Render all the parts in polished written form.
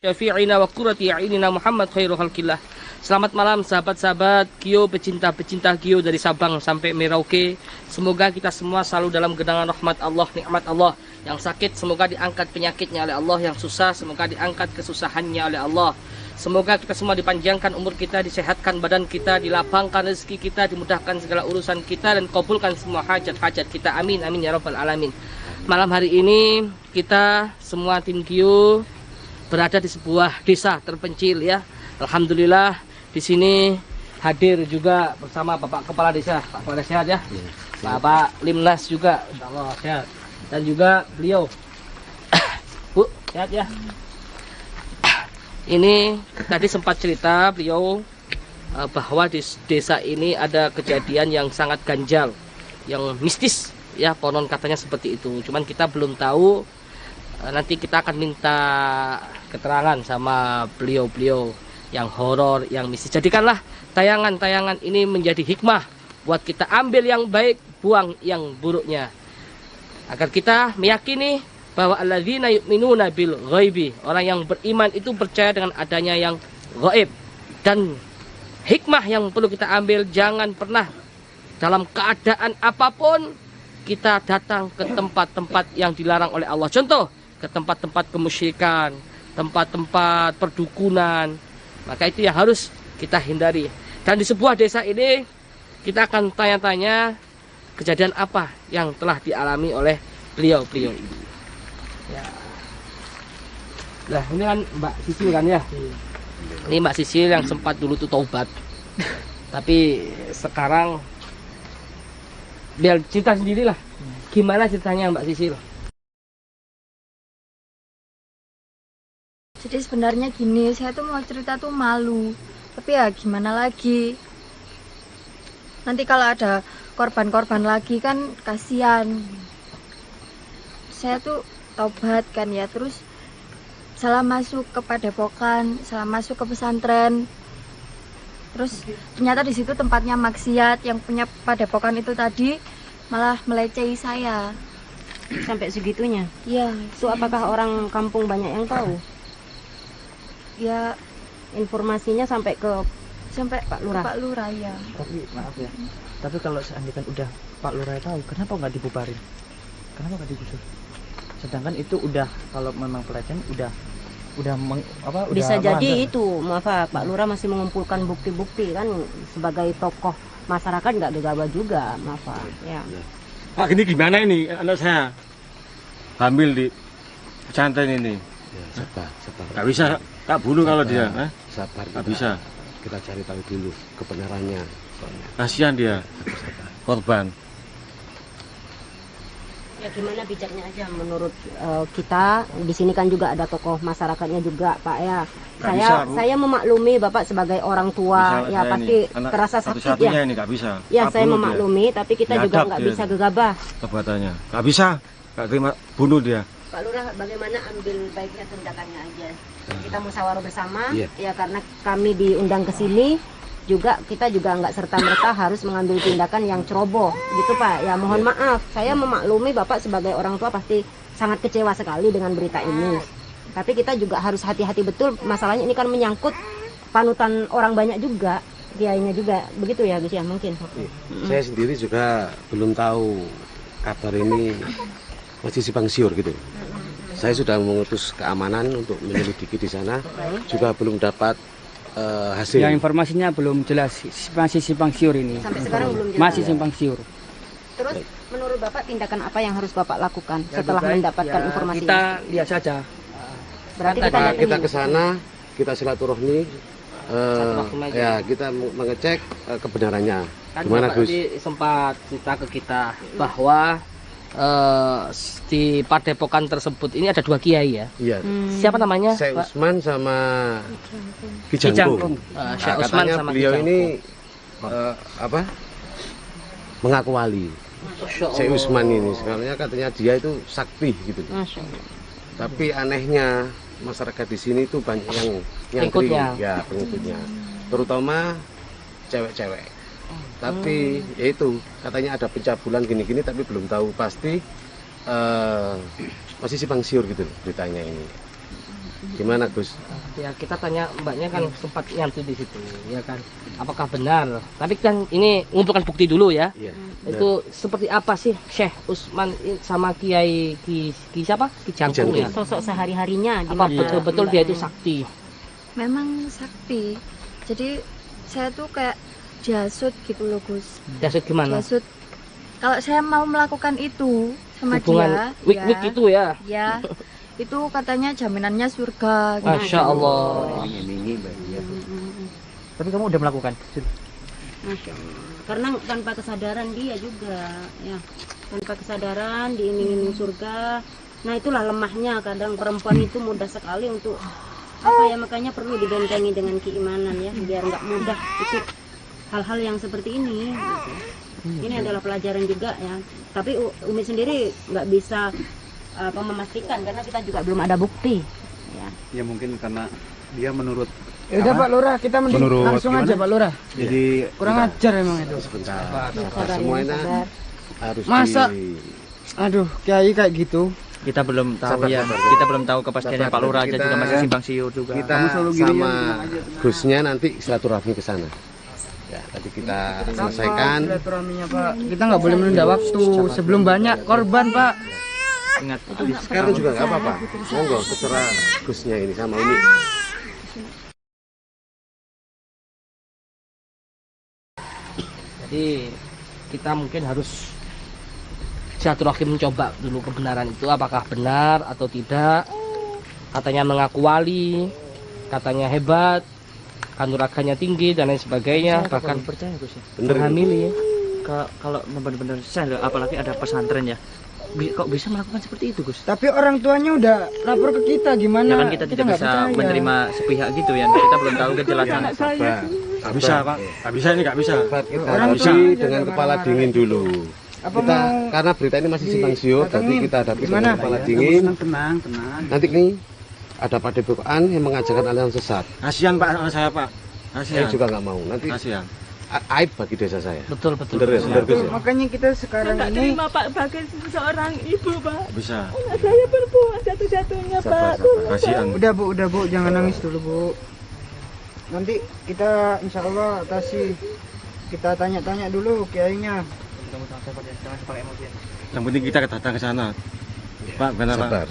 syafi'ina wa qurrati a'yunina Muhammad khairu khalqillah. Selamat malam sahabat-sahabat Gio, pecinta-pecinta Gio dari Sabang sampai Merauke. Semoga kita semua selalu dalam genangan rahmat Allah, nikmat Allah. Yang sakit semoga diangkat penyakitnya oleh Allah, yang susah semoga diangkat kesusahannya oleh Allah. Semoga kita semua dipanjangkan umur kita, disehatkan badan kita, dilapangkan rezeki kita, dimudahkan segala urusan kita, dan kabulkan semua hajat-hajat kita. Amin, amin ya rabbal alamin. Malam hari ini kita semua tim Gio berada di sebuah desa terpencil ya. Alhamdulillah di sini hadir juga bersama Bapak Kepala Desa, Pak Kepala sehat ya. Bapak Limnas juga, insyaallah sehat. Dan juga beliau Bu, sehat ya. Ini tadi sempat cerita beliau bahwa di desa ini ada kejadian yang sangat ganjal, yang mistis ya, konon katanya seperti itu. Cuman kita belum tahu, nanti kita akan minta keterangan sama beliau-beliau yang horor, yang mistis. Jadikanlah tayangan-tayangan ini menjadi hikmah buat kita ambil yang baik, buang yang buruknya. Agar kita meyakini bahwa alladzina yu'minuna bil ghaibi, orang yang beriman itu percaya dengan adanya yang gaib. Dan hikmah yang perlu kita ambil, jangan pernah dalam keadaan apapun kita datang ke tempat-tempat yang dilarang oleh Allah. Contoh, ke tempat-tempat kemusyrikan, tempat-tempat perdukunan. Maka itu yang harus kita hindari. Dan di sebuah desa ini kita akan tanya-tanya kejadian apa yang telah dialami oleh beliau-beliau ini. Ya. Nah, ini kan Mbak Sisil kan ya. Ini Mbak Sisil yang sempat dulu tuh taubat. Tapi sekarang biar cerita sendirilah. Gimana ceritanya Mbak Sisil? Jadi sebenarnya gini, saya tuh mau cerita tuh malu, tapi ya gimana lagi. Nanti kalau ada korban-korban lagi kan kasihan. Saya tuh taubat kan ya, terus salah masuk ke padepokan, salah masuk ke pesantren. Terus ternyata di situ tempatnya maksiat, yang punya padepokan itu tadi malah melecehi saya. Sampai segitunya? Iya. Itu apakah orang kampung banyak yang tahu? Ya, informasinya sampai ke Pak Lurah ya. Tapi maaf ya, tapi kalau seandainya udah Pak Lurah tahu, kenapa nggak dibubarin? Kenapa nggak digusur? Sedangkan itu udah, kalau memang pelecehan udah bisa udah jadi melanggar. itu maaf Pak Lurah masih mengumpulkan bukti-bukti kan, sebagai tokoh masyarakat nggak gegabah juga, maaf ya. Pak, ini gimana ini anak saya hamil di pesantren ini? Ya, sabar. Nggak bisa tak bunuh kalau dia, sabar. Nggak bisa. Kita cari tahu dulu kebenarannya. Kasihan dia, korban. Ya gimana bijaknya aja menurut kita. Di sini kan juga ada tokoh masyarakatnya juga Pak ya. Saya memaklumi Bapak sebagai orang tua, ya pasti terasa sakit ya. Ini nggak bisa. Ya saya memaklumi, tapi kita juga nggak bisa gegabah. Perbuatannya nggak bisa, nggak terima, bunuh dia. Pak Lurah, bagaimana ambil baiknya tindakannya aja? Kita musyawarah bersama, ya karena kami diundang ke sini juga, kita juga nggak serta-merta harus mengambil tindakan yang ceroboh, gitu Pak. Ya mohon maaf, saya memaklumi Bapak sebagai orang tua pasti sangat kecewa sekali dengan berita ini. Tapi kita juga harus hati-hati betul, masalahnya ini kan menyangkut panutan orang banyak juga, kiainya juga, begitu ya Gus ya mungkin. Saya sendiri juga belum tahu kabar ini, masih simpang siur gitu. Saya sudah mengutus keamanan untuk menyelidiki di sana, juga belum dapat hasil. Ya informasinya belum jelas, masih simpang siur ini. Sampai sekarang belum jelas. Masih simpang siur. Terus menurut Bapak tindakan apa yang harus Bapak lakukan setelah mendapatkan informasi? Kita lihat saja. Berarti kita ke sana, kita silaturahmi, ya kita mengecek kebenarannya. Kan Gimana Bapak Gus? tadi sempat cerita ke kita bahwa di padepokan tersebut ini ada 2 kiai ya. Iya. Siapa namanya? Syekh Pak? Usman sama Kijangkung. Kijangkung. Syekh Usman Katanya sama beliau Kijangkung. ini mengaku wali. Syekh Usman ini sebenarnya katanya dia itu sakti gitu. Tapi anehnya masyarakat di sini itu banyak yang nyantri, ya pengikutnya, terutama cewek-cewek. Tapi ya itu katanya ada pencabulan gini-gini, tapi belum tahu pasti, masih simpang siur gitu beritanya ini. Gimana Gus? Ya kita tanya mbaknya kan sempat nyantui di situ, ya kan? Apakah benar? Tapi kan ini ngumpulkan bukti dulu ya. Iya. Itu seperti apa sih Syekh Usman sama Kiai Ki siapa? Ki Jangkung ya? Sosok sehari-harinya Apa gimana? betul-betul dia itu sakti? Memang sakti. Jadi saya tuh kayak jasut gitu loh Gus. Dasar gimana? Jasut. Kalau saya mau melakukan itu sama Hubungan dia, wik-wik ya, itu ya? ya, itu katanya jaminannya surga. Gitu. Masya Allah. Tapi kamu udah melakukan? Masya Allah. Karena tanpa kesadaran dia juga, ya, tanpa kesadaran diiming-iming surga. Nah itulah lemahnya kadang perempuan itu mudah sekali untuk apa ya, makanya perlu dibentengi dengan keimanan ya, biar nggak mudah ikut hal-hal yang seperti ini. Gitu. Ini adalah pelajaran juga ya. Tapi Umi sendiri nggak bisa memastikan karena kita juga belum ada bukti. Ya. Ya mungkin karena dia menurut Ya udah Pak Lurah, kita mending Menurut langsung aja gimana? Pak Lurah. jadi Kurang ajar emang itu. Sebentar. Sabar, Semuanya sabar. harus Masa? Aduh, Kiai kayak gitu. Kita belum tahu Sabar, ya. sabar. Kita belum tahu kepastiannya Sabar, Pak Lurah aja kita- juga masih simpang siur juga. kita Kamu selalu gini sama ya, Gusnya nanti silaturahmi ke sana. Ya, tadi kita selesaikan. Silaturahminya Pak. Kita nggak boleh menunda waktu sebelum banyak korban Pak. Ingat Sekarang juga nggak apa-apa. Monggo terserah Gusnya ini sama Umi. Jadi kita mungkin harus silaturahim mencoba dulu kebenaran itu apakah benar atau tidak. Katanya mengaku wali, katanya hebat, kanuraganya tinggi dan lain sebagainya, bahkan percaya Gus ya. Bener. hamili ya. Kalau benar-benar saya apalagi ada pesantren ya. Kok bisa melakukan seperti itu Gus? Tapi orang tuanya udah lapor ke kita gimana? Ya kan kita tidak nggak bisa percaya. menerima sepihak gitu ya. Kita belum tahu kejelasan. Sabar. Nggak bisa Pak, nggak bisa ini nggak bisa. Sabar, kita Orang hadapi tua dengan jangan kepala marah-marah. dingin dulu. Apa Kita mau karena berita ini masih simpang siur, jadi didatengin? kita hadapi Gimana? dengan kepala dingin. tenang. Nanti nih ada padepokan yang mengajarkan aliran sesat. Kasihan Pak sama saya Pak. Saya Kasihan. juga nggak mau. Nanti Kasihan. aib bagi desa saya. Betul betul. Bener ya, betul. bener Gus ya? Makanya kita sekarang ini Pak sebagai seorang ibu Pak. Nggak bisa. Saya perempuan satu-satunya Sabar, Pak. sabar. Kasihan. udah Bu, jangan nangis dulu Bu. Nanti kita insya Allah atasi. Kita tanya-tanya dulu kiainya. Yang penting kita datang ke sana. Pak, benar Pak. Sabar.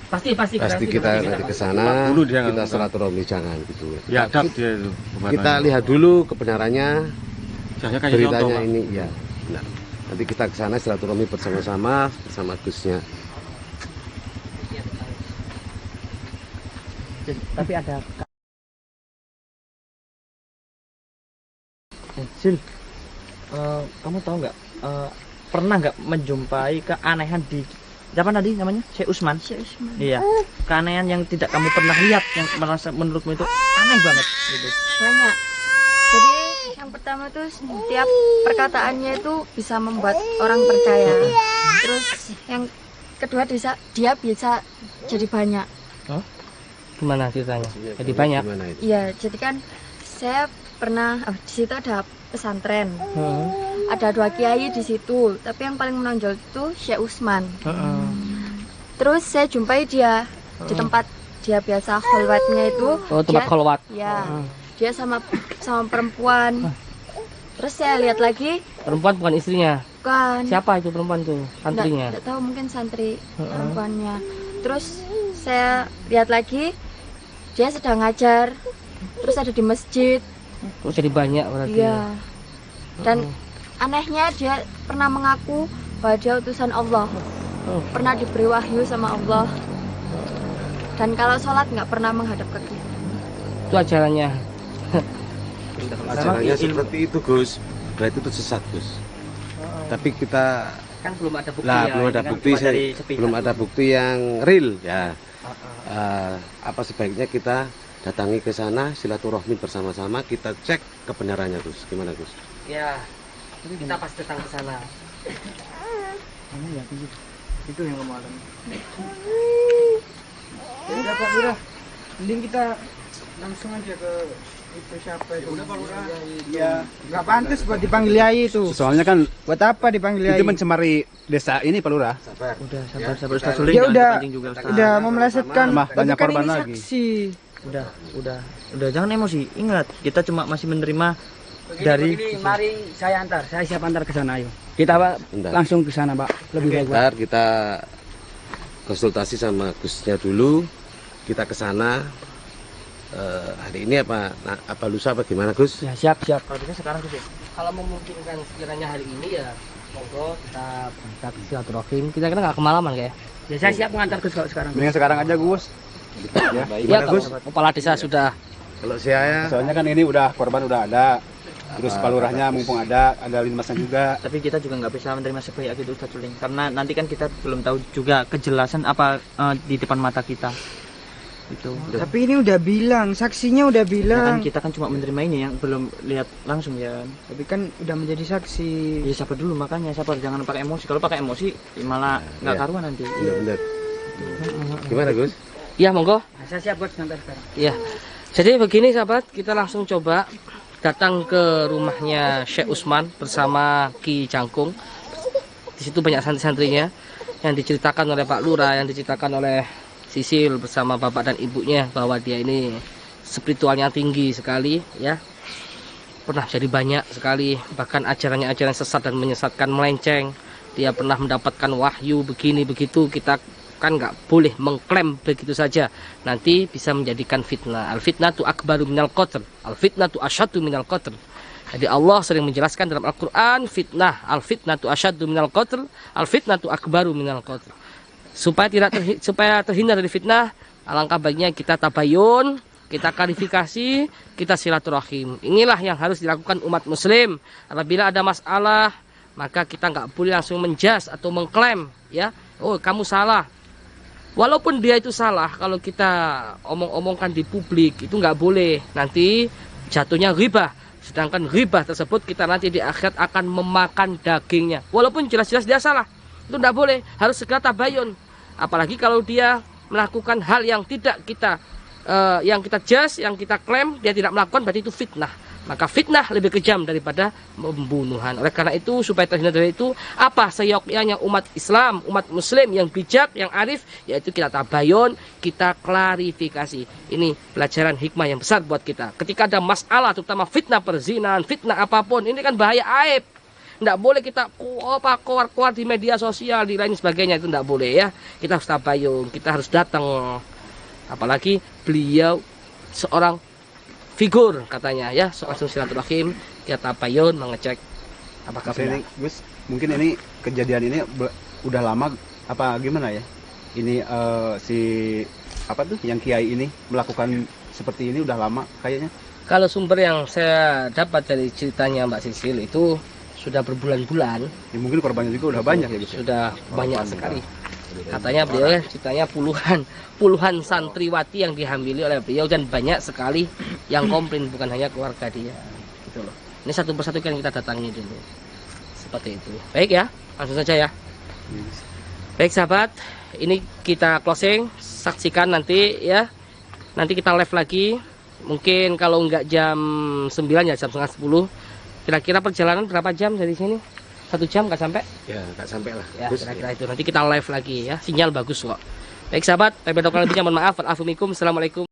Pasti Pasti kita nanti ke sana, Dulu dia nggak kita buka. silaturahmi jangan gitu. Ya, adab dia itu. Kita lihat dulu kebenarannya, Jangan kasih contoh beritanya Pak. ini ya. Nah, nanti kita ke sana silaturahmi bersama-sama bersama Gusnya. Tapi ada Sil, kamu tahu nggak pernah nggak menjumpai keanehan di apa tadi namanya Syekh Usman? Syekh Usman. Iya, keanehan yang tidak kamu pernah lihat yang merasa menurutmu itu aneh banget gitu. Banyak. Jadi yang pertama tuh setiap perkataannya itu bisa membuat orang percaya. Terus yang kedua dia bisa jadi banyak. Gimana ceritanya? Jadi banyak. Gimana itu? Iya, jadi kan saya pernah di situ ada pesantren. Ada 2 kiai di situ, tapi yang paling menonjol itu Syekh Usman. Terus saya jumpai dia di tempat dia biasa kholwatnya itu. Oh, tempat dia- kholwat. Ya, dia sama perempuan. Terus saya lihat lagi, Perempuan bukan istrinya. bukan. Siapa itu perempuan tuh? Santrinya. Nggak tahu, mungkin santri perempuannya. Terus saya lihat lagi, dia sedang ngajar. Terus ada di masjid. Terus jadi banyak berarti. Iya. Dan anehnya dia pernah mengaku bahwa dia utusan Allah. Pernah diberi wahyu sama Allah. Dan kalau sholat nggak pernah menghadap ke kiblat. Itu ajarannya. Ajarannya seperti itu Gus. Berarti itu sesat Gus. Tapi kita Kan belum ada bukti lah ya. belum ini ada kan bukti cuma saya dari sepihak. belum ada bukti yang real ya. Apa sebaiknya kita datangi ke sana silaturahmi bersama-sama kita cek kebenarannya Gus. Gimana Gus? Ya. Kita pasti datang ke sana. itu yang kemarin. Ya udah Pak Lurah, mending kita langsung aja ke Itu siapa itu? Ya, nggak pantas buat dipanggil Yai itu. Soalnya kan Buat apa dipanggil Yai? itu mencemari desa ini Pak Lurah. Udah sabar Ustaz Suling, Dia jangan udah dipancing juga, Ustaz. udah memelesetkan. Tambah Tapi banyak kan korban ini lagi. saksi. Udah jangan emosi. Ingat, kita cuma masih menerima dari mari saya antar, saya siap antar ke sana, ayo. Kita Pak Bentar. langsung ke sana, Pak. Lebih baik, Pak. Bentar, kita konsultasi sama Gusnya dulu. Kita ke sana. Hari ini apa lusa apa gimana, Gus? Ya, siap. kalau bisa sekarang Gus ya. Kalau memungkinkan sekiranya hari ini ya monggo kita berangkat silaturahim. Kita kira nggak kemalaman kayak. Ya, saya siap mengantar Gus kalau sekarang. Mendingan sekarang aja Gus. Ya, Ya gimana kalau Gus? kepala desa sudah Kalau saya Soalnya kan ini udah korban udah ada. Terus Pak Lurahnya mumpung ada linmasnya juga. Tapi kita juga nggak bisa menerima sepihak itu Ustaz Suling, karena nanti kan kita belum tahu juga kejelasan apa di depan mata kita itu. Tapi ini udah bilang, saksinya udah Ya kan bilang. kita kan cuma menerima ini yang belum lihat langsung ya. Tapi kan udah menjadi saksi. Ya sabar dulu, makanya sabar, jangan pakai emosi. Kalau pakai emosi malah nggak Iya. karuan nanti. iya benar. Gimana, Gus? ya monggo. Nah, saya siap buat antar sekarang. Ya. Jadi begini sahabat, kita langsung coba datang ke rumahnya Syekh Usman bersama Ki Jangkung. Di situ banyak santri-santrinya yang diceritakan oleh Pak Lurah, yang diceritakan oleh Sisil bersama bapak dan ibunya bahwa dia ini spiritualnya tinggi sekali ya. Pernah jadi banyak sekali, bahkan ajarannya sesat dan menyesatkan, melenceng. Dia pernah mendapatkan wahyu begini begitu. Kita kan nggak boleh mengklaim begitu saja, nanti bisa menjadikan fitnah. Al fitnatu akbaru minal qatl, al fitnatu asyaddu minal qatl. Jadi Allah sering menjelaskan dalam Al-Qur'an fitnah, al fitnatu asyaddu minal qatl, al fitnatu akbaru minal qatl. Supaya terhindar dari fitnah, alangkah baiknya kita tabayun, kita klarifikasi, kita silaturahim. Inilah yang harus dilakukan umat muslim. Apabila ada masalah, maka kita nggak boleh langsung menjas atau mengklaim ya, oh kamu salah. Walaupun dia itu salah, kalau kita omong-omongkan di publik itu nggak boleh, nanti jatuhnya ghibah. Sedangkan ghibah tersebut kita nanti di akhirat akan memakan dagingnya. Walaupun jelas-jelas dia salah, itu nggak boleh, harus segera tabayun. Apalagi kalau dia melakukan hal yang tidak kita yang kita jas, yang kita klaim, dia tidak melakukan, berarti itu fitnah. Maka fitnah lebih kejam daripada pembunuhan. Oleh karena itu, supaya terhindar dari itu, apa seyogyanya umat Islam, umat muslim yang bijak, yang arif, yaitu kita tabayun, kita klarifikasi. Ini pelajaran hikmah yang besar buat kita. Ketika ada masalah, terutama fitnah perzinahan, fitnah apapun, ini kan bahaya aib. Tidak boleh kita keluar di media sosial, di lain sebagainya, itu tidak boleh ya. Kita harus tabayun, kita harus datang. Apalagi beliau seorang figur katanya ya, langsung silaturahim, kita tabayun, mengecek apakah benar. Ini Gus, mungkin ini kejadian ini udah lama apa gimana ya? Ini si apa tuh yang kiai ini melakukan seperti ini udah lama kayaknya. Kalau sumber yang saya dapat dari ceritanya Mbak Sisil itu sudah berbulan-bulan. Ya, mungkin korbannya juga udah banyak ya Gus. Sudah banyak sekali. Katanya beliau ceritanya puluhan santriwati yang dihambili oleh beliau, dan banyak sekali yang komplain, bukan hanya keluarga dia. Gitu loh. Ini satu persatu kan kita datangi dulu. Seperti itu. Baik ya, langsung saja ya. Baik sahabat, ini kita closing, saksikan nanti ya. Nanti kita live lagi. Mungkin kalau nggak jam 9 ya jam setengah 10. Kira-kira perjalanan berapa jam dari sini? 1 jam nggak sampai? Ya, nggak sampai lah. Ya, Gus, kira-kira itu. Nanti kita live lagi ya. Sinyal bagus kok. Baik sahabat, lebih kurang lebihnya mohon maaf. Assalamualaikum.